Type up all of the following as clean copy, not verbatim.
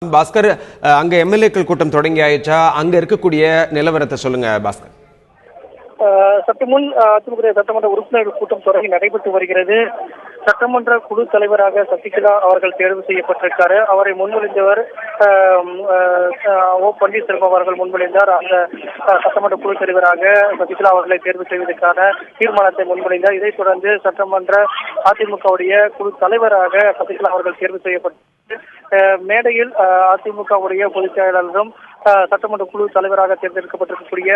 பாஸ்கர், அங்க எம்எல்ஏக்கள் கூட்டம் தொடங்கி ஆயிடுச்சா? அங்க இருக்கக்கூடிய நிலவரத்தை சொல்லுங்க பாஸ்கர். சற்று முன் அதிமுக சட்டமன்ற உறுப்பினர்கள் கூட்டம் தொடங்கி நடைபெற்று வருகிறது. சட்டமன்ற குழு தலைவராக சசிகலா அவர்கள் தேர்வு செய்யப்பட்டிருக்காரு. அவரை முன்மொழிந்தவர் ஓ பன்னீர்செல்வம் அவர்கள் முன்மொழிந்தார். அந்த சட்டமன்ற குழு தலைவராக சசிகலா அவர்களை தேர்வு செய்வதற்கான தீர்மானத்தை முன்மொழிந்தார். இதைத் தொடர்ந்து சட்டமன்ற அதிமுகவுடைய குழு தலைவராக சசிகலா அவர்கள் தேர்வு செய்யப்பட்டார். மேடையில் அதிமுகவுடைய பொதுச் செயலாளரும் சட்டமன்ற குழு தலைவராக தேர்ந்தெடுக்கப்பட்டிருக்கக்கூடிய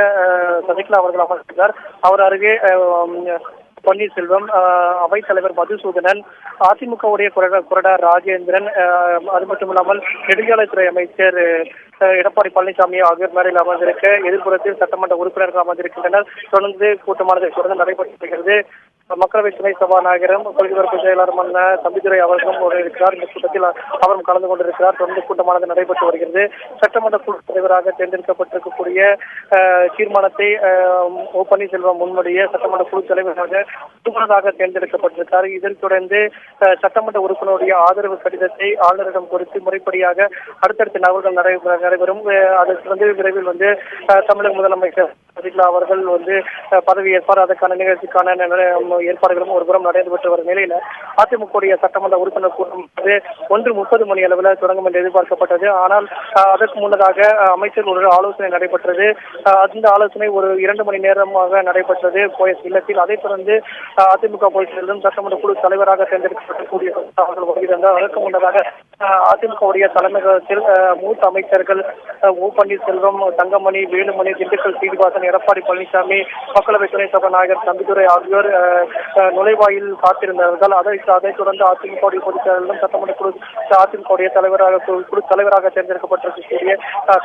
சசிகலா அவர்கள் அமர்ந்தார். அவர் அருகே பன்னீர்செல்வம், அவைத்தலைவர் மதுசூதனன், அதிமுகவுடைய கொறடா ராஜேந்திரன், அது மட்டுமில்லாமல் நெடுஞ்சாலைத்துறை அமைச்சர் எடப்பாடி பழனிசாமி ஆகியோர் மேடையில் அமர்ந்திருக்க எதிர்ப்புறத்தில் சட்டமன்ற உறுப்பினர்கள் அமர்ந்திருக்கின்றனர். தொடர்ந்து கூட்டமானது தொடர்ந்து நடைபெற்று வருகிறது. மக்களவை துணை சபாநாயகரும் கொள்கை செயலாளருமான தம்பிதுரை அவர்களும் இருக்கிறார். இந்த கூட்டத்தில் அவரும் கலந்து கொண்டிருக்கிறார். தொடர்ந்து கூட்டமானது நடைபெற்று வருகிறது. சட்டமன்ற குழு தலைவராக தேர்ந்தெடுக்கப்பட்டிருக்கக்கூடிய தீர்மானத்தை ஓ பன்னீர்செல்வம் முன்மொழிய சட்டமன்ற குழு தலைவராக தேர்ந்தெடுக்கப்பட்டிருக்கிறார். இதைத் தொடர்ந்து சட்டமன்ற உறுப்பினருடைய ஆதரவு கடிதத்தை ஆளுநரிடம் குறித்து முறைப்படியாக அடுத்தடுத்த நகர்வுகள் நடைபெறும். அதற்கு வந்து விரைவில் வந்து தமிழக முதலமைச்சர் சசிகலா அவர்கள் வந்து பதவியேற்பார். அதற்கான நிகழ்ச்சிக்கான ஏற்பாடுகளும் ஒருபுறம் நடைபெற்று வரும் நிலையில அதிமுக சட்டமன்ற உறுப்பினர் கூட்டம் 1:30 மணி அளவில் தொடங்கும் என்று எதிர்பார்க்கப்பட்டது. ஆனால் அதற்கு முன்னதாக அமைச்சர் ஒரு ஆலோசனை நடைபெற்றது. அந்த ஆலோசனை ஒரு 2 மணி நேரமாக நடைபெற்றது போயஸ் இல்லத்தில். அதைத் தொடர்ந்து அதிமுக பொதுச்செயலும் சட்டமன்ற குழு தலைவராக தேர்ந்தெடுக்கப்படக்கூடிய அவர்கள் வருகிறார்கள். அதற்கு முன்னதாக அதிமுக தலைமையகத்தில் மூத்த அமைச்சர்கள் ஓ பன்னீர்செல்வம், தங்கமணி, வேலுமணி, திண்டுக்கல் சீனிவாசன், எடப்பாடி பழனிசாமி, மக்களவை துணை சபாநாயகர் தம்பிதுரை ஆகியோர் நுழைவாயில் காத்திருந்தார்கள். அதைத் தொடர்ந்து அதிமுக பொதுச் செயலாளரும் சட்டமன்ற குழு அதிமுக தலைவராக தேர்ந்தெடுக்கப்பட்டிருக்கக்கூடிய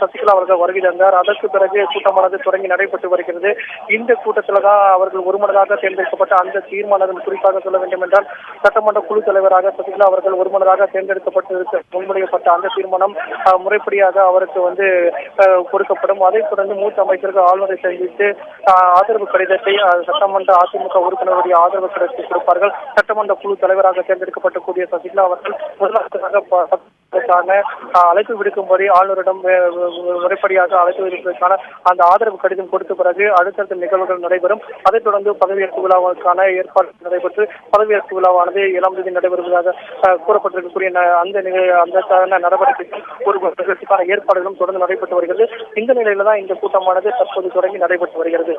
சசிகலா அவர்கள் வருகை தந்தார். அதற்கு பிறகு கூட்டமானது தொடங்கி நடைபெற்று வருகிறது. இந்த கூட்டத்தில் தான் அவர்கள் ஒருமனதாக தேர்ந்தெடுக்கப்பட்ட அந்த தீர்மானம் குறிப்பாக சொல்ல வேண்டும் என்றால் சட்டமன்ற குழு தலைவராக சசிகலா அவர்கள் ஒருமனதாக தேர்ந்தெடுக்கப்பட்டு முன்மொழியப்பட்ட அந்த தீர்மானம் முறைப்படியாக அவருக்கு வந்து கொடுக்கப்படும். அதைத் தொடர்ந்து மூத்த அமைச்சர்கள் ஆளுநரை சந்தித்து ஆதரவு கடிதத்தை சட்டமன்ற அதிமுக உறுப்பினருடைய ஆதரவு கடிதத்தை கொடுப்பார்கள். சட்டமன்ற குழு தலைவராக தேர்ந்தெடுக்கப்படக்கூடிய சசிகலா அவர்கள் முதலமைச்சராக அழைப்பு விடுக்கும்படி ஆளுநரிடம் முறைப்படியாக அழைப்பு விடுப்பதற்கான அந்த ஆதரவு கடிதம் கொடுத்த பிறகு அடுத்தடுத்த நிகழ்வுகள் நடைபெறும். அதைத் தொடர்ந்து பதவியேற்பு விழாவுக்கான ஏற்பாடு நடைபெற்று பதவியேற்பு விழாவானது 7ஆம் தேதி நடைபெறுவதாக கூறப்பட்டிருக்கக்கூடிய அந்த நடவடிக்கைகள் ஒரு நிகழ்ச்சிக்கான ஏற்பாடுகளும் தொடர்ந்து நடைபெற்று வருகிறது. இந்த நிலையில தான் இந்த கூட்டமானது தற்போது தொடங்கி நடைபெற்று வருகிறது.